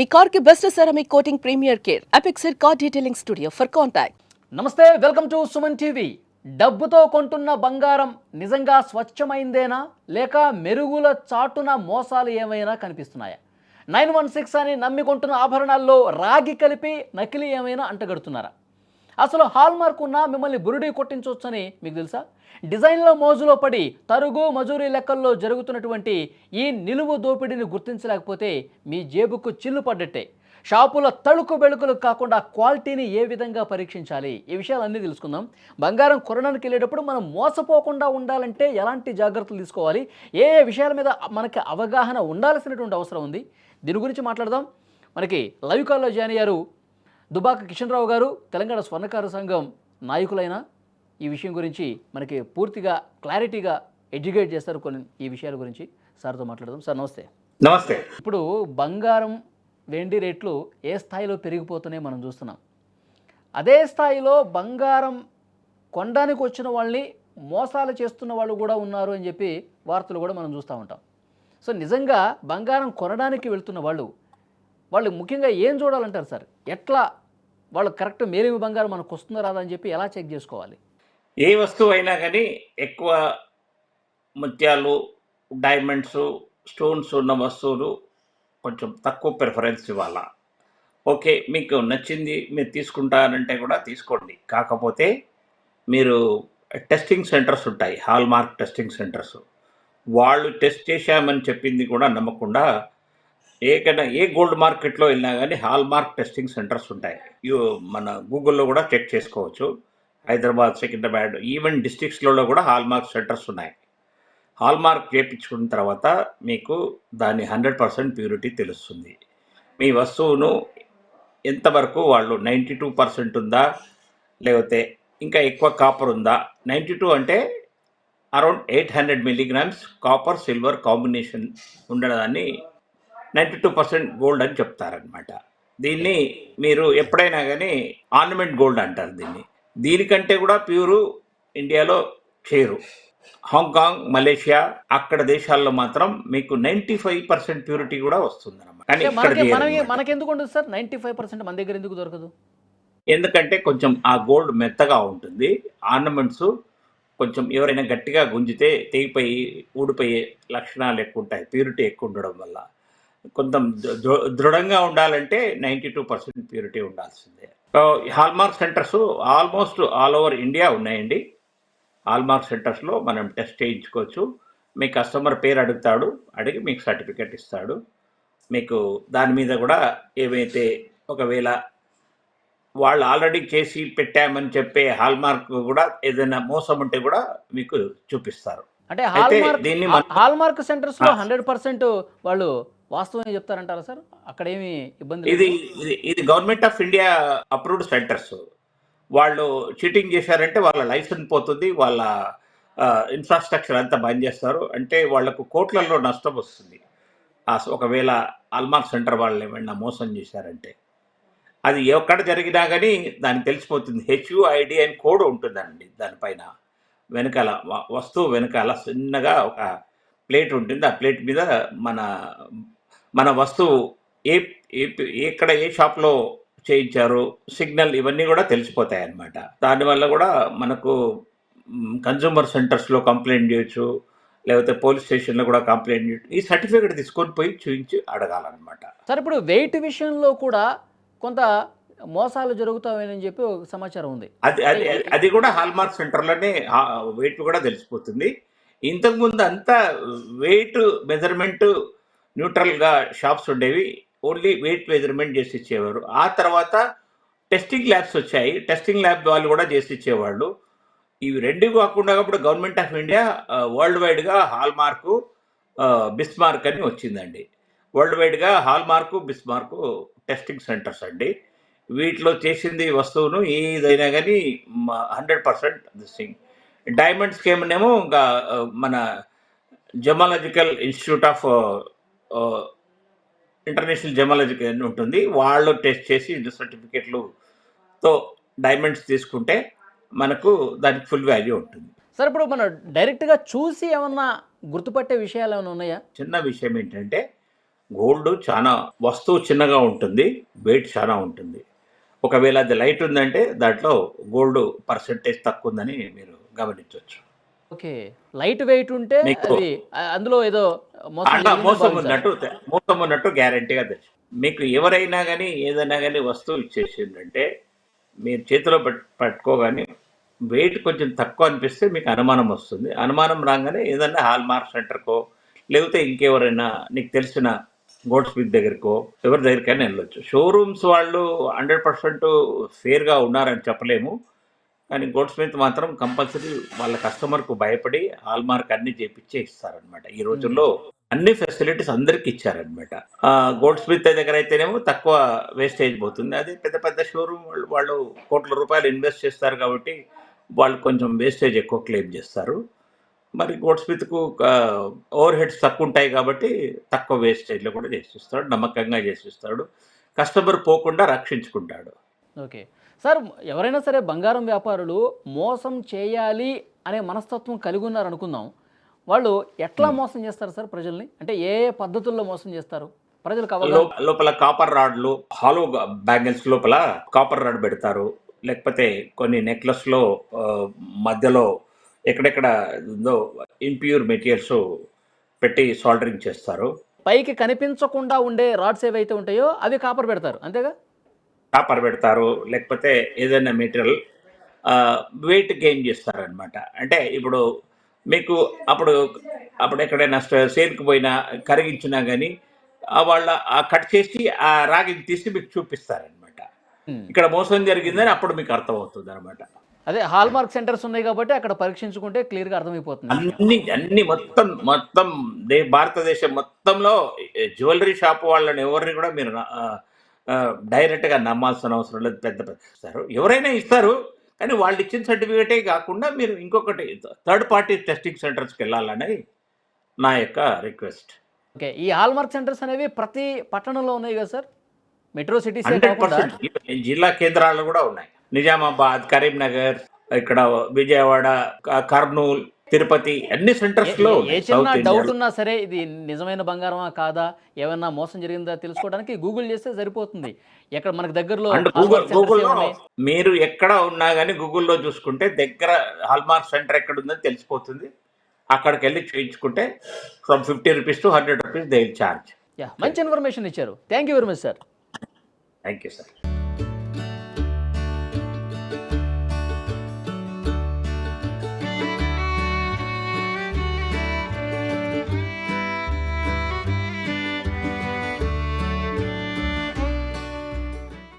ఈ కార్ కి best ceramic coating premier care అపెక్సర్ car detailing studio for contact. నమస్తే, వెల్కమ్ టు సుమన్ టీవీ. డబ్బుతో కొంటున్న బంగారం నిజంగా స్వచ్ఛమైందేనా లేక మెరుగుల చాటున మోసాలు ఏమైనా కనిపిస్తున్నాయా? 916 అని నమ్మి కొంటున్న ఆభరణాల్లో రాగి కలిపి నకిలీ ఏమైనా అంటగడుతున్నారా? అసలు హాల్మార్క్ ఉన్న మిమ్మల్ని బురుడి కొట్టించవచ్చని మీకు తెలుసా? డిజైన్లో మోజులో పడి తరుగు మజూరీ లెక్కల్లో జరుగుతున్నటువంటి ఈ నిలువు దోపిడీని గుర్తించలేకపోతే మీ జేబుకు చిల్లు పడ్డట్టే. షాపుల తళుకు బెళుకులు కాకుండా క్వాలిటీని ఏ విధంగా పరీక్షించాలి, ఈ విషయాలన్నీ తెలుసుకుందాం. బంగారం కొనడానికి వెళ్ళేటప్పుడు మనం మోసపోకుండా ఉండాలంటే ఎలాంటి జాగ్రత్తలు తీసుకోవాలి, ఏ ఏ విషయాల మీద మనకి అవగాహన ఉండాల్సినటువంటి అవసరం ఉంది, దీని గురించి మాట్లాడదాం. మనకి లైవ్ కాల్లో జాయిన్ అయ్యారు దుబాక కిషన్ రావు గారు, తెలంగాణ స్వర్ణకార సంఘం నాయకులైన ఈ విషయం గురించి మనకి పూర్తిగా క్లారిటీగా ఎడ్యుకేట్ చేస్తారు కొన్ని ఈ విషయాల గురించి. సార్తో మాట్లాడదాం. సార్ నమస్తే. నమస్తే. ఇప్పుడు బంగారం వెండి రేట్లు ఏ స్థాయిలో పెరిగిపోతున్నాయి మనం చూస్తున్నాం. అదే స్థాయిలో బంగారం కొనడానికి వచ్చిన వాళ్ళని మోసాలు చేస్తున్న వాళ్ళు కూడా ఉన్నారు అని చెప్పి వార్తలు కూడా మనం చూస్తూ ఉంటాం. సో నిజంగా బంగారం కొనడానికి వెళ్తున్న వాళ్ళు ముఖ్యంగా ఏం చూడాలంటారు సార్? ఎట్లా వాళ్ళు కరెక్ట్ మేలిమి బంగారం మనకు వస్తుందో రాదా అని చెప్పి ఎలా చెక్ చేసుకోవాలి? ఏ వస్తువు అయినా కానీ ఎక్కువ ముత్యాలు, డైమండ్స్, స్టోన్స్ ఉన్న వస్తువులు కొంచెం తక్కువ ప్రిఫరెన్స్ ఇవ్వాలా. ఓకే, మీకు నచ్చింది మీరు తీసుకుంటారంటే కూడా తీసుకోండి. కాకపోతే మీరు టెస్టింగ్ సెంటర్స్ ఉంటాయి, హాల్మార్క్ టెస్టింగ్ సెంటర్స్. వాళ్ళు టెస్ట్ చేశామని చెప్పింది కూడా నమ్మకుండా ఏ గోల్డ్ మార్కెట్లో వెళ్ళినా కానీ హాల్మార్క్ టెస్టింగ్ సెంటర్స్ ఉంటాయి. మన గూగుల్లో కూడా చెక్ చేసుకోవచ్చు. హైదరాబాద్, సికింద్రాబాద్, ఈవెన్ డిస్ట్రిక్ట్స్లలో కూడా హాల్మార్క్ సెంటర్స్ ఉన్నాయి. హాల్మార్క్ చేయించుకున్న తర్వాత మీకు దాని 100% ప్యూరిటీ తెలుస్తుంది. మీ వస్తువును ఎంతవరకు వాళ్ళు 92% ఉందా, లేకపోతే ఇంకా ఎక్కువ కాపర్ ఉందా. 92 అంటే around 800 milligrams copper silver combination ఉండడాన్ని 92% గోల్డ్ అని చెప్తారనమాట. దీన్ని మీరు ఎప్పుడైనా కానీ ఆర్నమెంట్ గోల్డ్ అంటారు దీనికంటే కూడా ప్యూరు ఇండియాలో చేయరు. హాంకాంగ్, మలేషియా అక్కడ దేశాల్లో మాత్రం మీకు 95% ప్యూరిటీ కూడా వస్తుంది అన్నమాట. కానీ మనకెందుకు ఉండదు సార్ 95%? మన దగ్గర ఎందుకు దొరకదు? ఎందుకంటే కొంచెం ఆ గోల్డ్ మెత్తగా ఉంటుంది. ఆర్నమెంట్స్ కొంచెం ఎవరైనా గట్టిగా గుంజితే తెగిపోయి ఊడిపోయే లక్షణాలు ఎక్కువ ఉంటాయి, ప్యూరిటీ ఎక్కువ ఉండడం వల్ల. కొంచెం దృఢంగా ఉండాలంటే 92% ప్యూరిటీ ఉండాల్సిందే. Hallmark centres almost all over India ఉన్నాయండి. హాల్మార్క్ సెంటర్స్లో మనం టెస్ట్ చేయించుకోవచ్చు. మీ కస్టమర్ పేరు అడుగుతాడు, అడిగి మీకు సర్టిఫికెట్ ఇస్తాడు. మీకు దాని మీద కూడా ఏమైతే ఒకవేళ వాళ్ళు ఆల్రెడీ చేసి పెట్టామని చెప్పే హాల్మార్క్ కూడా ఏదైనా మోసం ఉంటే కూడా మీకు చూపిస్తారు. అంటే హాల్మార్క్ సెంటర్స్లో 100% వాళ్ళు వాస్తవం చెప్తారంటారా సార్? అక్కడ ఏమి ఇబ్బంది? ఇది government of India approved centres. వాళ్ళు చీటింగ్ చేశారంటే వాళ్ళ లైసెన్స్ పోతుంది, వాళ్ళ ఇన్ఫ్రాస్ట్రక్చర్ అంతా బంద్ చేస్తారు. అంటే వాళ్లకు కోట్లలో నష్టం వస్తుంది ఒకవేళ హాల్మార్క్ సెంటర్ వాళ్ళు ఏమైనా మోసం చేశారంటే. అది ఎక్కడ జరిగినా కానీ దానికి తెలిసిపోతుంది. HUID అని కోడ్ ఉంటుందండి దానిపైన. వెనకాల వస్తువు వెనకాల చిన్నగా ఒక ప్లేట్ ఉంటుంది. ఆ ప్లేట్ మీద మన వస్తువు ఎక్కడ ఏ షాప్లో చేయించారు, సిగ్నల్, ఇవన్నీ కూడా తెలిసిపోతాయి అన్నమాట. దానివల్ల కూడా మనకు కన్జ్యూమర్ సెంటర్స్లో కంప్లైంట్ చేయొచ్చు, లేకపోతే పోలీస్ స్టేషన్లో కూడా కంప్లైంట్ చేయొచ్చు. ఈ సర్టిఫికేట్ తీసుకొని పోయి చూపించి అడగాలన్నమాట. సార్ ఇప్పుడు వెయిట్ విషయంలో కూడా కొంత మోసాలు జరుగుతాయని చెప్పి ఒక సమాచారం ఉంది. అది కూడా హాల్మార్క్ సెంటర్లోనే వెయిట్ కూడా తెలిసిపోతుంది. ఇంతకుముందు అంతా వెయిట్ మెజర్మెంట్ న్యూట్రల్గా షాప్స్ ఉండేవి, ఓన్లీ వెయిట్ మెజర్మెంట్ చేసి ఇచ్చేవారు. ఆ తర్వాత టెస్టింగ్ ల్యాబ్స్ వచ్చాయి, టెస్టింగ్ ల్యాబ్ వాళ్ళు కూడా చేసి ఇచ్చేవాళ్ళు. ఇవి రెండు కాకుండా ఇప్పుడు గవర్నమెంట్ ఆఫ్ ఇండియా వరల్డ్ వైడ్గా హాల్మార్క్, బిస్మార్క్ అని వచ్చిందండి. వరల్డ్ వైడ్గా హాల్మార్క్, బిస్మార్క్ టెస్టింగ్ సెంటర్స్ అండి. వీటిలో చేసింది వస్తువును ఏదైనా కానీ 100% దిసింగ్. డైమండ్స్కి ఏమనేమో ఇంకా మన జమాలజికల్ ఇన్స్టిట్యూట్ ఆఫ్ ఇంటర్నేషనల్ జమాలజికల్ అని ఉంటుంది, వాళ్ళు టెస్ట్ చేసి సర్టిఫికెట్లుతో డైమండ్స్ తీసుకుంటే మనకు దానికి ఫుల్ వాల్యూ ఉంటుంది. సార్ ఇప్పుడు మనం డైరెక్ట్గా చూసి ఏమన్నా గుర్తుపట్టే విషయాలు ఏమైనా ఉన్నాయా? చిన్న విషయం ఏంటంటే గోల్డ్ చాలా వస్తువు చిన్నగా ఉంటుంది, వెయిట్ చాలా ఉంటుంది. ఒకవేళ అది లైట్ ఉందంటే దాంట్లో గోల్డ్ పర్సెంటేజ్ తక్కువ ఉందని మీరు గమనించవచ్చు. ఓకే. లైట్ వెయిట్ ఉంటే మీకు అది అందులో ఏదో మోసం అట్లా జరిగిందని మోసం భావించాలి. ఉన్నట్టు మోసం ఉన్నట్టు గ్యారంటీగా తెలుసు. మీకు ఎవరైనా గానీ, ఏదైనా గానీ వస్తువు ఇచ్చేసిండ్రంటే, మీరు చేతిలో పట్టుకోగానే వెయిట్ కొంచెం తక్కువ అనిపిస్తే మీకు అనుమానం వస్తుంది. అనుమానం రాంగానే ఏదన్నా హాల్‌మార్క్ సెంటర్‌కో, లేకపోతే ఇంకెవరైనా నీకు తెలిసిన గోల్డ్ స్మిత్ దగ్గరికో, ఎవరి దగ్గరికైనా ఎళ్ళొచ్చు. షోరూమ్స్ వాళ్ళు 100% ఫెయిర్‌గా ఉన్నారని చెప్పలేము. కానీ గోల్డ్ స్మిత్ మాత్రం కంపల్సరీ వాళ్ళ కస్టమర్‌కు భయపడి హాల్‌మార్క్ అన్నీ చేపిచ్చే ఇస్తారనమాట. ఈ హ్మ్. రోజుల్లో అన్ని ఫెసిలిటీస్ అందరికి ఇచ్చారనమాట. గోల్డ్ స్మిత్ దగ్గరైతేనేమో తక్కువ వేస్టేజ్ పోతుంది. అదే పెద్ద పెద్ద షోరూమ్ వాళ్ళు కోట్ల రూపాయలు ఇన్వెస్ట్ చేస్తారు కాబట్టి, వాళ్ళు కొంచెం వేస్టేజ్ ఎక్కువ క్లెయిమ్ చేస్తారు. మరి గోల్డ్ స్మిత్‌కు ఓవర్ హెడ్స్ తక్కువుంటాయి కాబట్టి, తక్కువ వేస్టేజ్‌లో కూడా చేసిస్తాడు. నమ్మకంగా చేసిస్తాడు. కస్టమర్ పోకుండా రక్షించుకుంటాడు. ఓకే. సార్ ఎవరైనా సరే బంగారం వ్యాపారులు మోసం చేయాలి అనే మనస్తత్వం కలిగి ఉన్నారనుకుందాం. వాళ్ళు ఎట్లా హ్మ్. మోసం చేస్తారు సార్ ప్రజల్ని? అంటే ఏ ఏ పద్ధతుల్లో మోసం చేస్తారు? ప్రజలకు లో అవగాహన లోపల కాపర్ రాడ్‌లు, హాలో బ్యాంగిల్స్ లోపల కాపర్ రాడ్ పెడతారు. లేకపోతే కొన్ని నెక్లెస్‌లో ఆహ్, మధ్యలో ఎక్కడెక్కడ ఉందో ఇంప్యూర్ మెటీరియల్స్ పెట్టి సోల్డరింగ్ చేస్తారు. పైకి కనిపించకుండా ఉండే రాడ్స్ ఏవైతే ఉంటాయో అవి కాపర్ పెడతారు. అంతేగా? కాపర్ పెడతారు. లేకపోతే ఏదైనా మెటీరియల్ ఆహ్, వెయిట్ గెయిన్ చేస్తారనమాట. అంటే ఇప్పుడు మీకు అప్పుడు ఎక్కడైనా సేల్‌కి పోయినా, కరిగించినా గాని వాళ్ళ కట్ చేసి ఆ రాగిని తీసి మీకు చూపిస్తారనమాట. హ్మ్. ఇక్కడ మోసం జరిగిందని అప్పుడు మీకు అర్థమవుతుందనమాట. అదే హాల్‌మార్క్ సెంటర్స్ ఉన్నాయి కాబట్టి అక్కడ పరీక్షించుకుంటే క్లియర్‌గా అర్థమైపోతుంది విషయం. అన్ని మొత్తం భారతదేశం మొత్తంలో జ్యువెల్లరీ షాప్ వాళ్ళని ఎవరిని కూడా మీరు డైరెక్ట్‌గా నమ్మాల్సిన అవసరం లేదు. పెద్ద పెద్ద ఇస్తారు. ఎవరైనా ఇస్తారు. కానీ వాళ్ళిచ్చిన సర్టిఫికేటే కాకుండా మీరు ఇంకొకటి థర్డ్ పార్టీ టెస్టింగ్ సెంటర్స్‌కెళ్ళాలని నా యొక్క రిక్వెస్ట్. ఓకే. ఈ హాల్‌మార్క్ సెంటర్స్ అనేవి ప్రతి పట్టణంలో ఉన్నాయి గదా సార్? మెట్రో సిటీసే కాకుండా 100% జిల్లా కేంద్రాల్లో గూడా ఉన్నాయి. నిజామాబాద్, కరీంనగర్, ఇక్కడ విజయవాడ, కర్నూల్, తిరుపతి అన్ని ఏ సెంటర్స్‌లో ఏ ఏ ఉన్నాయి చిన్న సౌత్ డౌట్ ఇండియాలో. ఉన్నా సరే ఇది నిజమైన బంగారమా? కాదా? ఏమన్నా మోసం జరిగిందా? తెలుసుకోవడానికి గూగుల్ చేస్తే సరిపోతుంది. ఎక్కడ మనకు దగ్గరలో అండ్ హాల్‌మార్క్ సెంటర్స్ గూగుల్‌లో ఏమున్నాయి? మీరు ఎక్కడ ఉన్నా గాని గూగుల్‌లో చూసుకుంటే దగ్గర హాల్మార్క్ సెంటర్ ఎక్కడుందని తెలిసిపోతుంది. అక్కడికెళ్లి చేయించుకుంటే from ₹50 to ₹100 they will charge. Yeah! Okay. మంచి ఇన్ఫర్మేషన్ ఇచ్చారు. Thank you very much sir. Thank you sir.